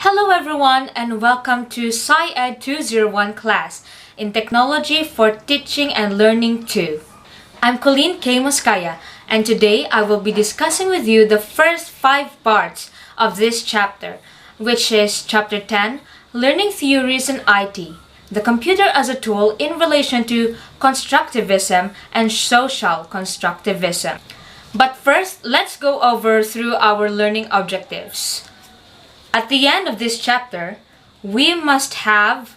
Hello everyone and welcome to SciEd 201 class in Technology for Teaching and Learning 2. I'm Colleen K. Moscaya and today I will be discussing with you the first 5 parts of this chapter, which is Chapter 10, Learning Theories in IT, the computer as a tool in relation to constructivism and social constructivism. But first, let's go over through our learning objectives. At the end of this chapter, we must have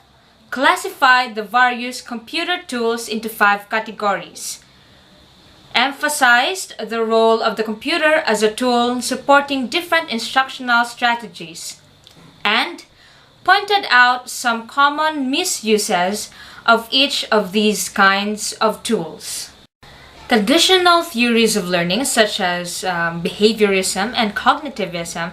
classified the various computer tools into 5 categories, emphasized the role of the computer as a tool supporting different instructional strategies, and pointed out some common misuses of each of these kinds of tools. Traditional theories of learning such as behaviorism and cognitivism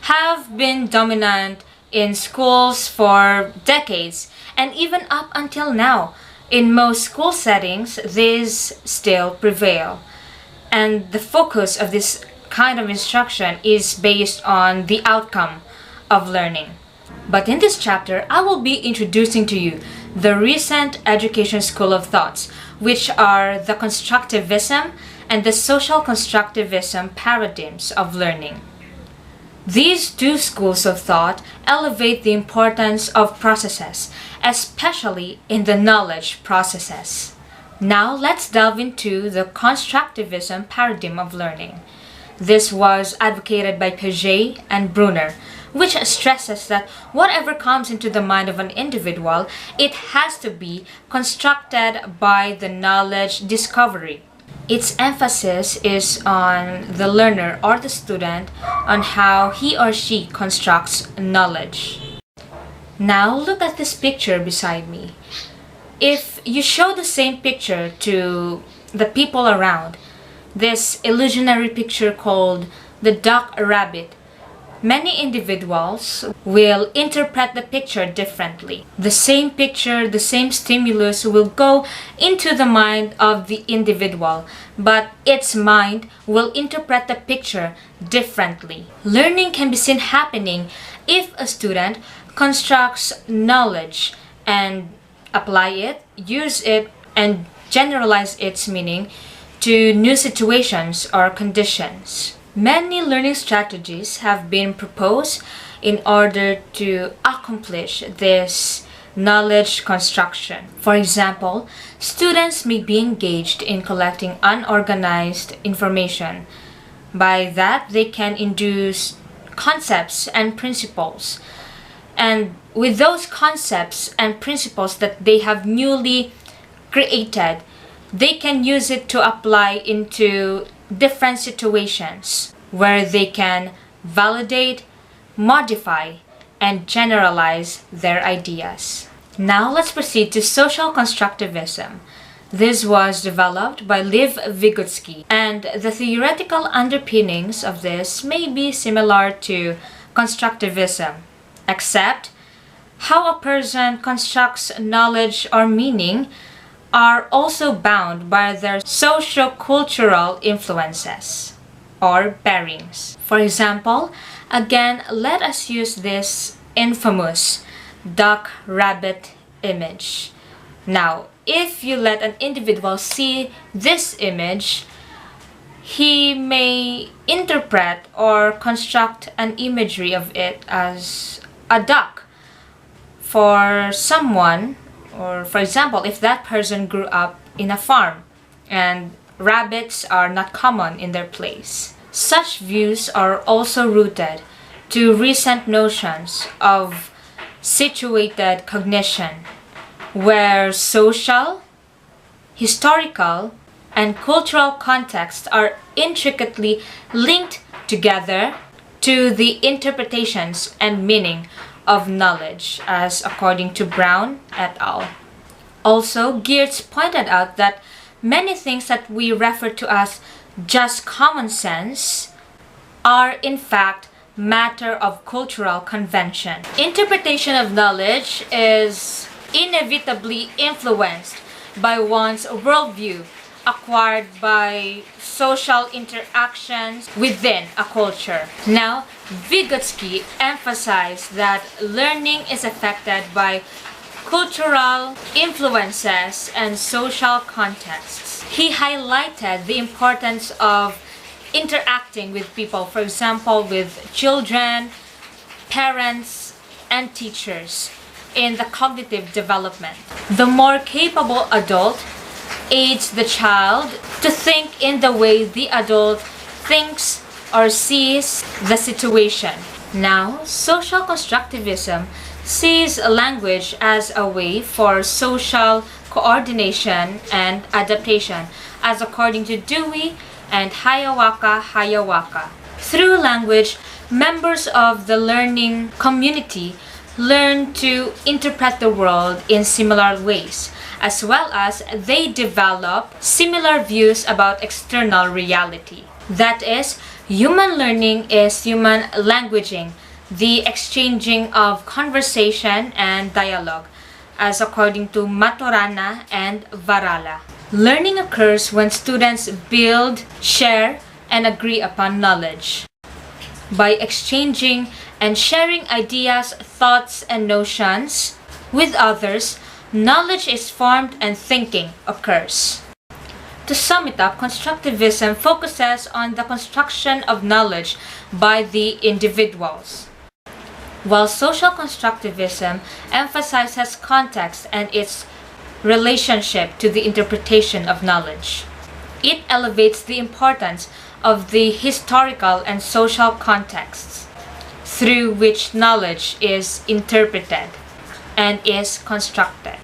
have been dominant in schools for decades, and even up until now. In most school settings, these still prevail. And the focus of this kind of instruction is based on the outcome of learning. But in this chapter, I will be introducing to you the recent education school of thoughts, which are the Constructivism and the social constructivism paradigms of learning. These two schools of thought elevate the importance of processes, especially in the knowledge processes. Now let's delve into the Constructivism paradigm of learning. This was advocated by Piaget and Brunner, which stresses that whatever comes into the mind of an individual, it has to be constructed by the knowledge discovery. Its emphasis is on the learner or the student on how he or she constructs knowledge. Now look at this picture beside me. If you show the same picture to the people around, this illusionary picture called the duck rabbit, many individuals will interpret the picture differently. The same picture, the same stimulus will go into the mind of the individual, but its mind will interpret the picture differently. Learning can be seen happening if a student constructs knowledge and apply it, use it, and generalize its meaning to new situations or conditions. Many learning strategies have been proposed in order to accomplish this knowledge construction. For example, students may be engaged in collecting unorganized information. By that, they can induce concepts and principles. And with those concepts and principles that they have newly created, they can use it to apply into different situations where they can validate, modify, and generalize their ideas. Now let's proceed to social constructivism. This was developed by Lev Vygotsky, and the theoretical underpinnings of this may be similar to constructivism, except how a person constructs knowledge or meaning are also bound by their socio-cultural influences or bearings. For example, again, let us use this infamous duck-rabbit image. Now, if you let an individual see this image, he may interpret or construct an imagery of it as a duck. For someone, or for example, if that person grew up in a farm and rabbits are not common in their place. Such views are also rooted to recent notions of situated cognition, where social, historical, and cultural contexts are intricately linked together to the interpretations and meaning of knowledge, as according to Brown et al. Also, Geertz pointed out that many things that we refer to as just common sense are in fact matter of cultural convention. Interpretation of knowledge is inevitably influenced by one's worldview acquired by social interactions within a culture. Now, Vygotsky emphasized that learning is affected by cultural influences and social contexts. He highlighted the importance of interacting with people, for example, with children, parents, and teachers in the cognitive development. The more capable adult aids the child to think in the way the adult thinks or sees the situation. Now, social constructivism sees language as a way for social coordination and adaptation, as according to Dewey and Hayawaka. Through language, members of the learning community learn to interpret the world in similar ways, as well as they develop similar views about external reality. That is, human learning is human languaging, the exchanging of conversation and dialogue, as according to Maturana and Varala. Learning occurs when students build, share, and agree upon knowledge. By exchanging and sharing ideas, thoughts, and notions with others, knowledge is formed and thinking occurs. To sum it up, constructivism focuses on the construction of knowledge by the individuals, while social constructivism emphasizes context and its relationship to the interpretation of knowledge. It elevates the importance of the historical and social contexts through which knowledge is interpreted and is constructed.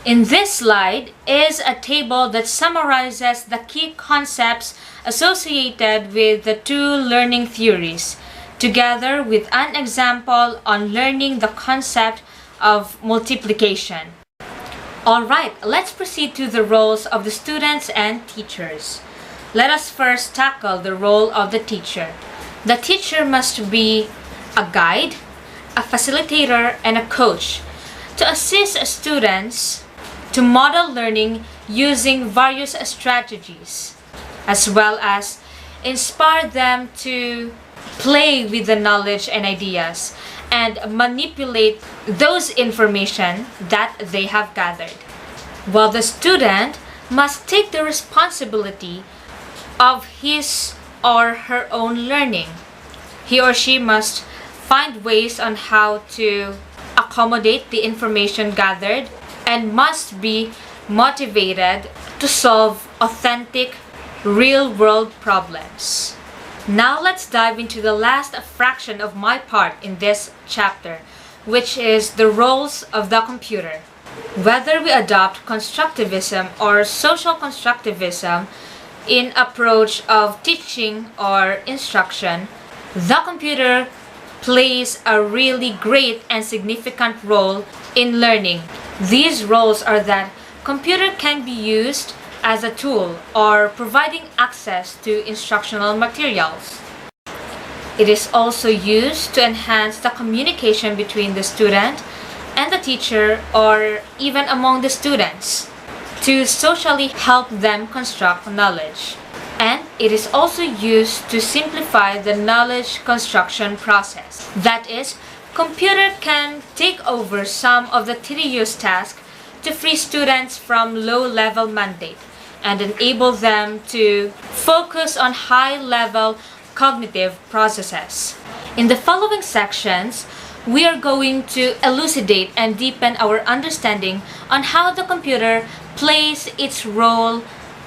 In this slide is a table that summarizes the key concepts associated with the two learning theories, together with an example on learning the concept of multiplication. Alright, let's proceed to the roles of the students and teachers. Let us first tackle the role of the teacher. The teacher must be a guide, a facilitator, and a coach to assist students to model learning using various strategies, as well as inspire them to play with the knowledge and ideas and manipulate those information that they have gathered. While the student must take the responsibility of his or her own learning. He or she must find ways on how to accommodate the information gathered and must be motivated to solve authentic, real-world problems. Now let's dive into the last fraction of my part in this chapter, which is the roles of the computer. Whether we adopt constructivism or social constructivism in approach of teaching or instruction, the computer plays a really great and significant role in learning. These roles are that computer can be used as a tool or providing access to instructional materials. It is also used to enhance the communication between the student and the teacher or even among the students to socially help them construct knowledge. And it is also used to simplify the knowledge construction process. That is, computer can take over some of the tedious tasks to free students from low-level mandate and enable them to focus on high-level cognitive processes. In the following sections, we are going to elucidate and deepen our understanding on how the computer plays its role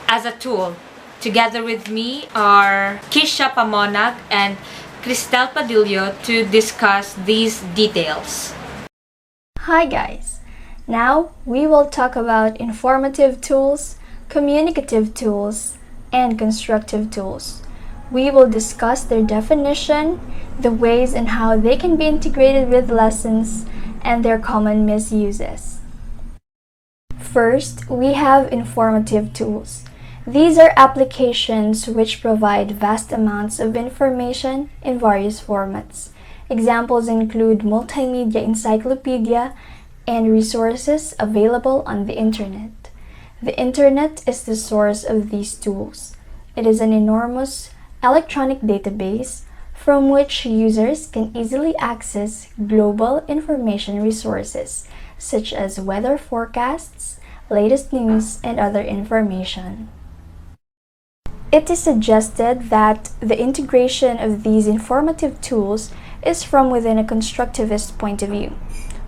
as a tool. Together with me are Kisha Pamonag and Cristel Padillo to discuss these details. Hi guys! Now we will talk about informative tools, communicative tools, and constructive tools. We will discuss their definition, the ways and how they can be integrated with lessons, and their common misuses. First, we have informative tools. These are applications which provide vast amounts of information in various formats. Examples include multimedia encyclopedia and resources available on the internet. The internet is the source of these tools. It is an enormous electronic database from which users can easily access global information resources such as weather forecasts, latest news, and other information. It is suggested that the integration of these informative tools is from within a constructivist point of view.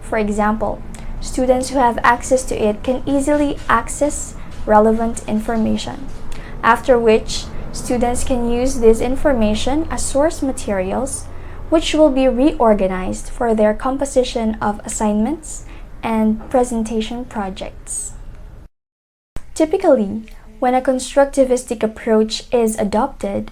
For example, students who have access to it can easily access relevant information, after which students can use this information as source materials, which will be reorganized for their composition of assignments and presentation projects. Typically, when a constructivistic approach is adopted,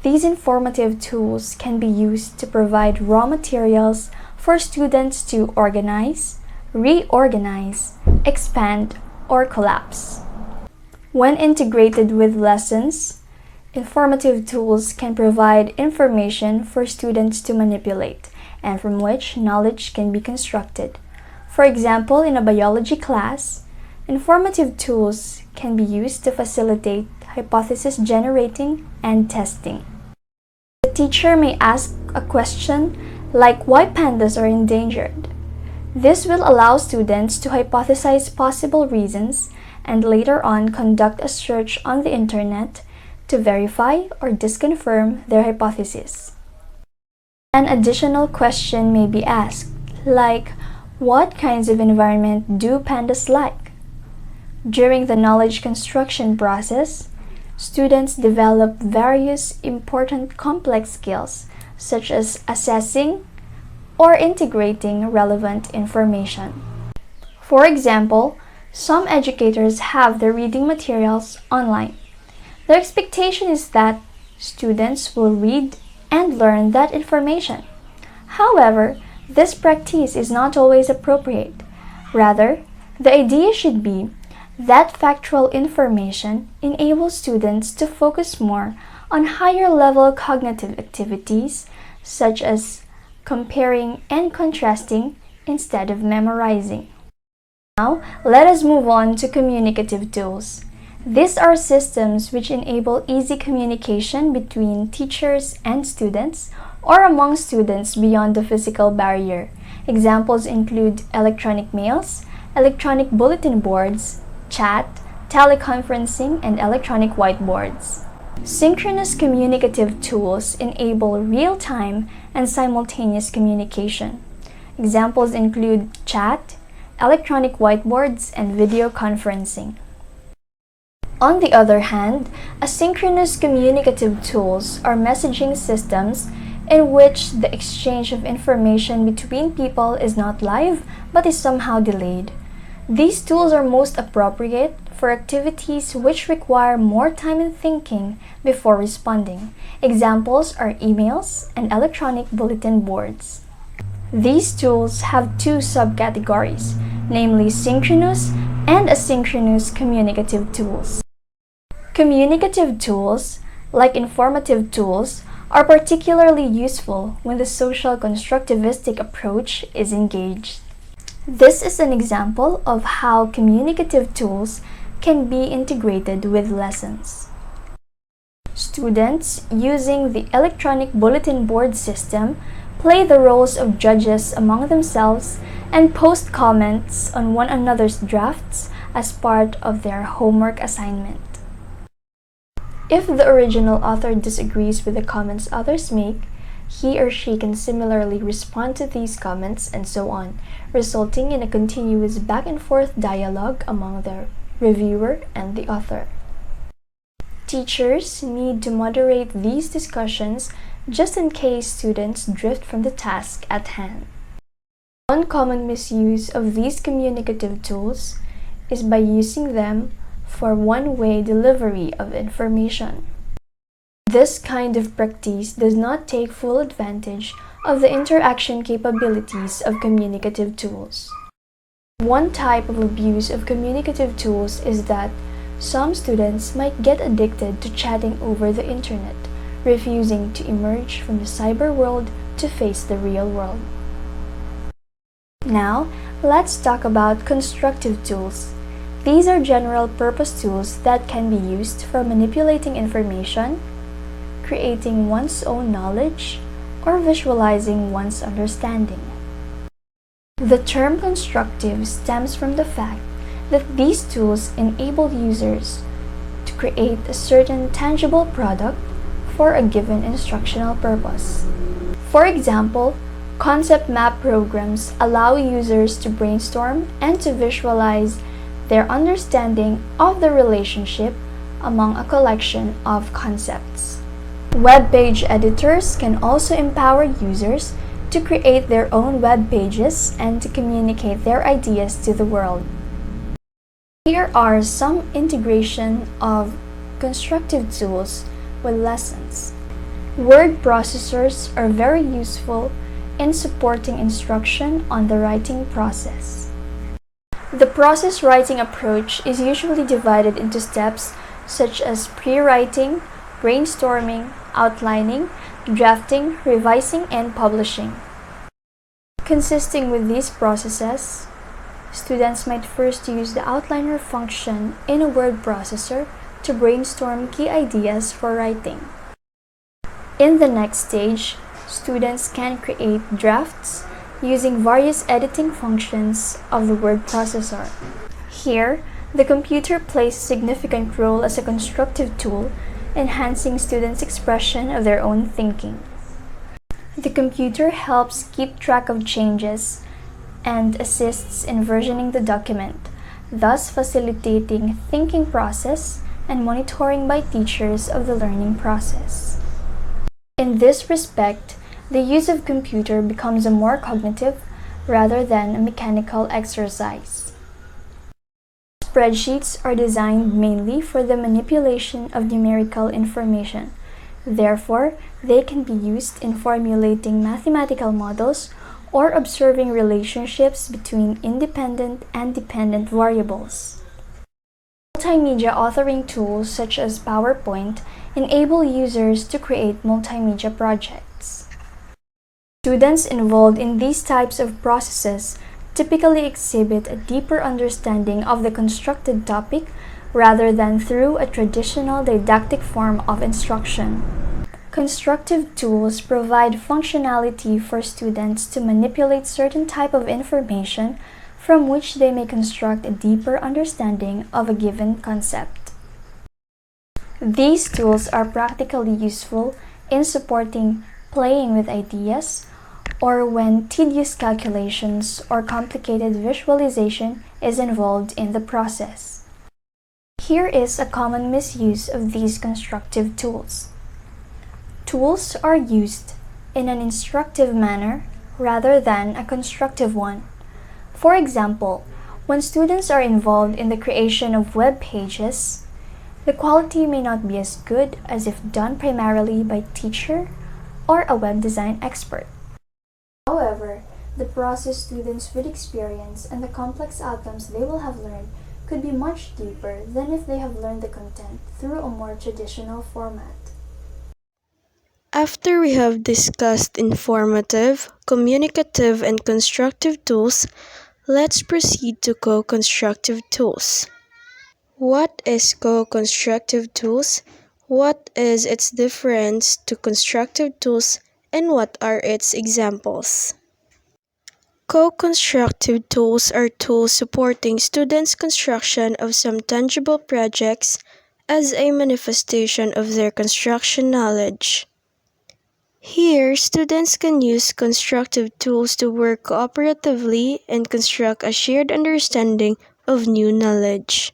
these informative tools can be used to provide raw materials for students to organize, reorganize, expand, or collapse. When integrated with lessons, informative tools can provide information for students to manipulate and from which knowledge can be constructed. For example, in a biology class, informative tools can be used to facilitate hypothesis generating and testing. The teacher may ask a question like why pandas are endangered. This will allow students to hypothesize possible reasons and later on conduct a search on the internet to verify or disconfirm their hypothesis. An additional question may be asked, like, what kinds of environment do pandas like? During the knowledge construction process, students develop various important complex skills such as assessing or integrating relevant information. For example, some educators have their reading materials online. The expectation is that students will read and learn that information. However, this practice is not always appropriate. Rather, the idea should be that factual information enables students to focus more on higher-level cognitive activities such as comparing and contrasting instead of memorizing. Now, let us move on to communicative tools. These are systems which enable easy communication between teachers and students or among students beyond the physical barrier. Examples include electronic mails, electronic bulletin boards, chat, teleconferencing, and electronic whiteboards. Synchronous communicative tools enable real-time and simultaneous communication. Examples include chat, electronic whiteboards, and video conferencing. On the other hand, asynchronous communicative tools are messaging systems in which the exchange of information between people is not live but is somehow delayed. These tools are most appropriate for activities which require more time and thinking before responding. Examples are emails and electronic bulletin boards. These tools have two subcategories, namely synchronous and asynchronous communicative tools. Communicative tools, like informative tools, are particularly useful when the social constructivistic approach is engaged. This is an example of how communicative tools can be integrated with lessons. Students using the electronic bulletin board system play the roles of judges among themselves and post comments on one another's drafts as part of their homework assignment. If the original author disagrees with the comments others make, he or she can similarly respond to these comments and so on, resulting in a continuous back and forth dialogue among the reviewer and the author. Teachers need to moderate these discussions just in case students drift from the task at hand. One common misuse of these communicative tools is by using them for one-way delivery of information. This kind of practice does not take full advantage of the interaction capabilities of communicative tools. One type of abuse of communicative tools is that some students might get addicted to chatting over the internet, refusing to emerge from the cyber world to face the real world. Now, let's talk about constructive tools. These are general-purpose tools that can be used for manipulating information, creating one's own knowledge, or visualizing one's understanding. The term constructive stems from the fact that these tools enable users to create a certain tangible product for a given instructional purpose. For example, concept map programs allow users to brainstorm and to visualize their understanding of the relationship among a collection of concepts. Web page editors can also empower users to create their own web pages and to communicate their ideas to the world. Here are some integration of constructive tools with lessons. Word processors are very useful in supporting instruction on the writing process. The process writing approach is usually divided into steps such as pre-writing, brainstorming, outlining, drafting, revising, and publishing. Consisting with these processes, students might first use the outliner function in a word processor to brainstorm key ideas for writing. In the next stage, students can create drafts using various editing functions of the word processor. Here, the computer plays a significant role as a constructive tool, enhancing students' expression of their own thinking. The computer helps keep track of changes and assists in versioning the document, thus facilitating thinking process and monitoring by teachers of the learning process. In this respect, the use of computer becomes a more cognitive rather than a mechanical exercise. Spreadsheets are designed mainly for the manipulation of numerical information. Therefore, they can be used in formulating mathematical models or observing relationships between independent and dependent variables. Multimedia authoring tools such as PowerPoint enable users to create multimedia projects. Students involved in these types of processes typically exhibit a deeper understanding of the constructed topic rather than through a traditional didactic form of instruction. Constructive tools provide functionality for students to manipulate certain type of information from which they may construct a deeper understanding of a given concept. These tools are practically useful in supporting playing with ideas or when tedious calculations or complicated visualization is involved in the process. Here is a common misuse of these constructive tools. Tools are used in an instructive manner rather than a constructive one. For example, when students are involved in the creation of web pages, the quality may not be as good as if done primarily by a teacher or a web design expert. However, the process students would experience and the complex outcomes they will have learned could be much deeper than if they have learned the content through a more traditional format. After we have discussed informative, communicative, and constructive tools, let's proceed to co-constructive tools. What is co-constructive tools? What is its difference to constructive tools, and what are its examples? Co-constructive tools are tools supporting students' construction of some tangible projects as a manifestation of their construction knowledge. Here, students can use constructive tools to work cooperatively and construct a shared understanding of new knowledge.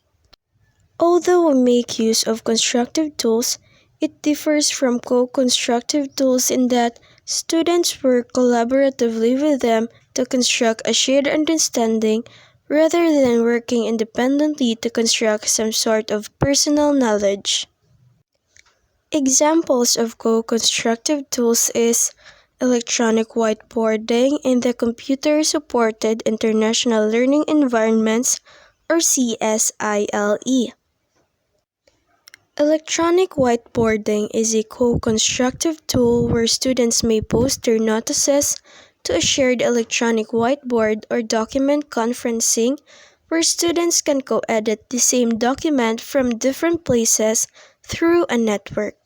Although we make use of constructive tools, it differs from co-constructive tools in that students work collaboratively with them to construct a shared understanding rather than working independently to construct some sort of personal knowledge. Examples of co-constructive tools is electronic whiteboarding in the computer-supported international learning environments or CSILE. Electronic whiteboarding is a co-constructive tool where students may post their notices to a shared electronic whiteboard or document conferencing where students can co-edit the same document from different places through a network.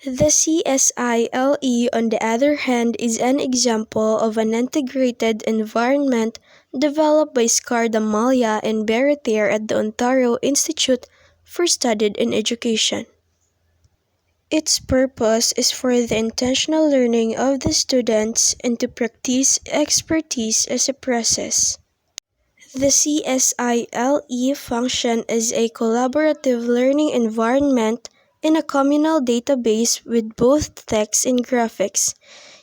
The CSILE, on the other hand, is an example of an integrated environment developed by Scardamalia and Beretier at the Ontario Institute for Study in Education. Its purpose is for the intentional learning of the students and to practice expertise as a process. The CSILE function as a collaborative learning environment in a communal database with both text and graphics.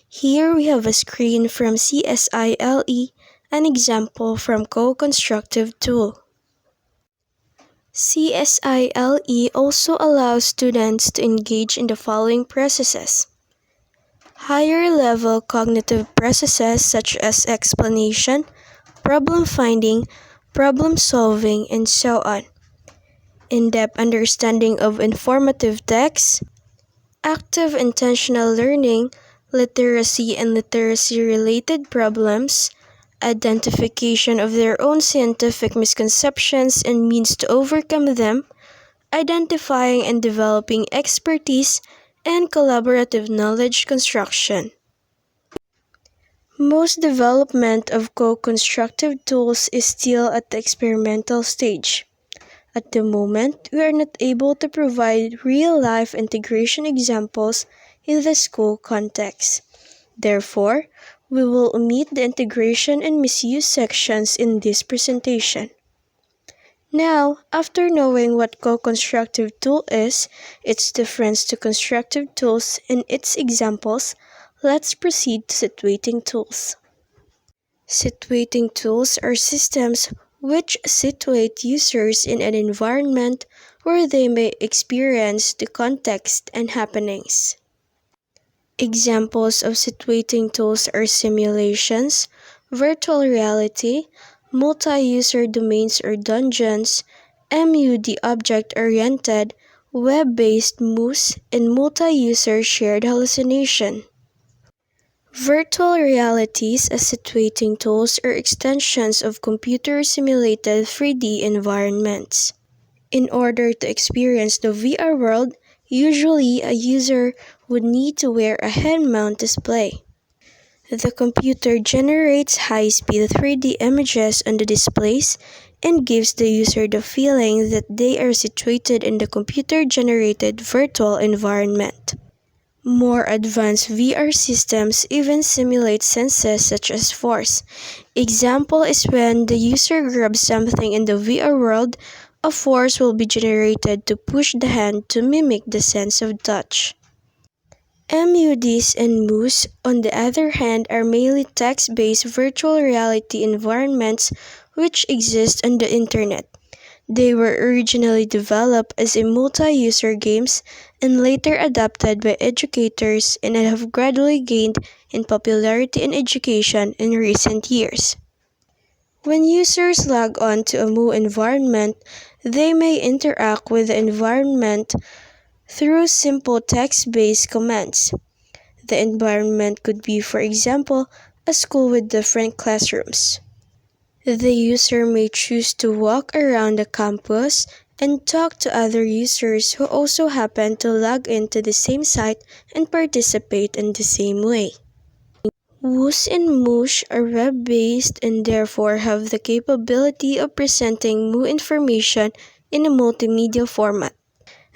Here we have a screen from CSILE, an example from Coconstructive Tool. CSILE also allows students to engage in the following processes: higher-level cognitive processes such as explanation, problem finding, problem solving, and so on. In-depth understanding of informative text, active intentional learning, literacy and literacy-related problems, identification of their own scientific misconceptions and means to overcome them, identifying and developing expertise, and collaborative knowledge construction. Most development of co-constructive tools is still at the experimental stage. At the moment, we are not able to provide real-life integration examples in the school context. Therefore, we will omit the integration and misuse sections in this presentation. Now, after knowing what co-constructive tool is, its difference to constructive tools, and its examples, let's proceed to situating tools. Situating tools are systems which situate users in an environment where they may experience the context and happenings. Examples of situating tools are simulations, virtual reality, multi-user domains or dungeons, MUD object-oriented, web-based MOOC, and multi-user shared hallucination. Virtual realities as situating tools are extensions of computer-simulated 3D environments. In order to experience the VR world, usually a user would need to wear a head-mount display. The computer generates high-speed 3D images on the displays and gives the user the feeling that they are situated in the computer-generated virtual environment. More advanced VR systems even simulate senses such as force. Example is when the user grabs something in the VR world, a force will be generated to push the hand to mimic the sense of touch. MUDs and MOOCs, on the other hand, are mainly text-based virtual reality environments which exist on the internet. They were originally developed as a multi-user games and later adopted by educators and have gradually gained in popularity in education in recent years. When users log on to a MOOC environment, they may interact with the environment through simple text-based commands. The environment could be, for example, a school with different classrooms. The user may choose to walk around the campus and talk to other users who also happen to log into the same site and participate in the same way. WOOS and MOOC are web-based and therefore have the capability of presenting MOOC information in a multimedia format.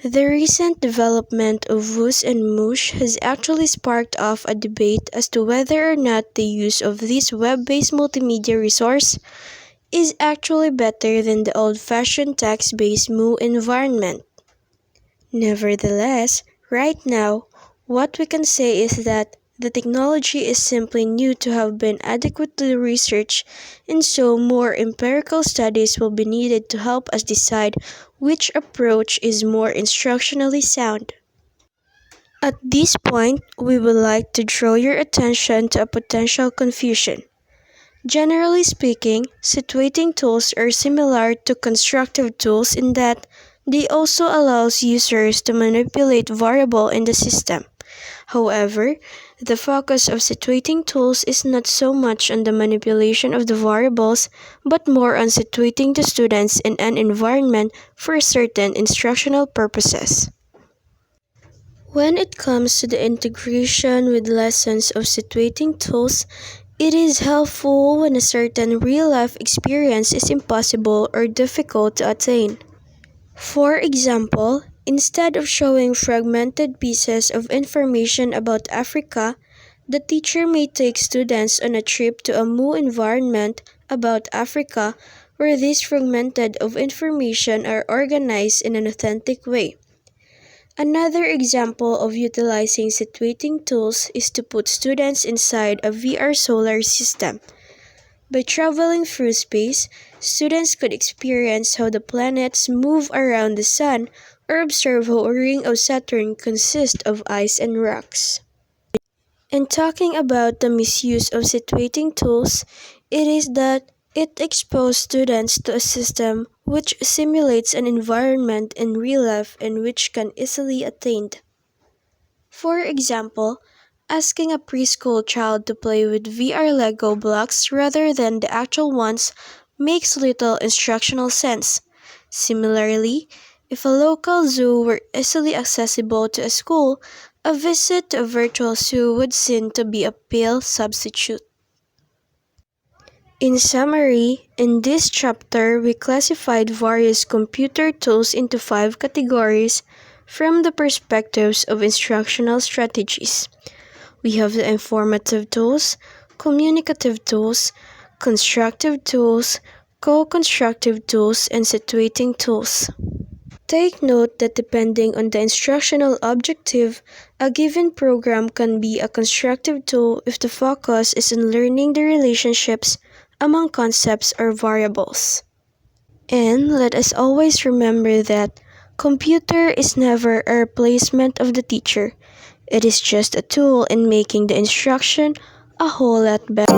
The recent development of WOOS and MOOC has actually sparked off a debate as to whether or not the use of this web-based multimedia resource is actually better than the old-fashioned text-based MOOC environment. Nevertheless, right now, what we can say is that the technology is simply new to have been adequately researched, and so more empirical studies will be needed to help us decide which approach is more instructionally sound. At this point, we would like to draw your attention to a potential confusion. Generally speaking, situating tools are similar to constructive tools in that they also allow users to manipulate variables in the system. However, The focus of situating tools is not so much on the manipulation of the variables, but more on situating the students in an environment for certain instructional purposes. When it comes to the integration with lessons of situating tools, it is helpful when a certain real-life experience is impossible or difficult to attain. For example, instead of showing fragmented pieces of information about Africa, the teacher may take students on a trip to a new environment about Africa where these fragmented of information are organized in an authentic way. Another example of utilizing situating tools is to put students inside a VR solar system. By traveling through space, students could experience how the planets move around the sun or observe how a ring of Saturn consists of ice and rocks. In talking about the misuse of situating tools, it is that it exposes students to a system which simulates an environment in real life and which can easily attained. For example, asking a preschool child to play with VR Lego blocks rather than the actual ones makes little instructional sense. Similarly, if a local zoo were easily accessible to a school, a visit to a virtual zoo would seem to be a pale substitute. In summary, in this chapter, we classified various computer tools into 5 categories from the perspectives of instructional strategies. We have the informative tools, communicative tools, constructive tools, co-constructive tools, and situating tools. Take note that depending on the instructional objective, a given program can be a constructive tool if the focus is on learning the relationships among concepts or variables. And let us always remember that computer is never a replacement of the teacher. It is just a tool in making the instruction a whole lot better.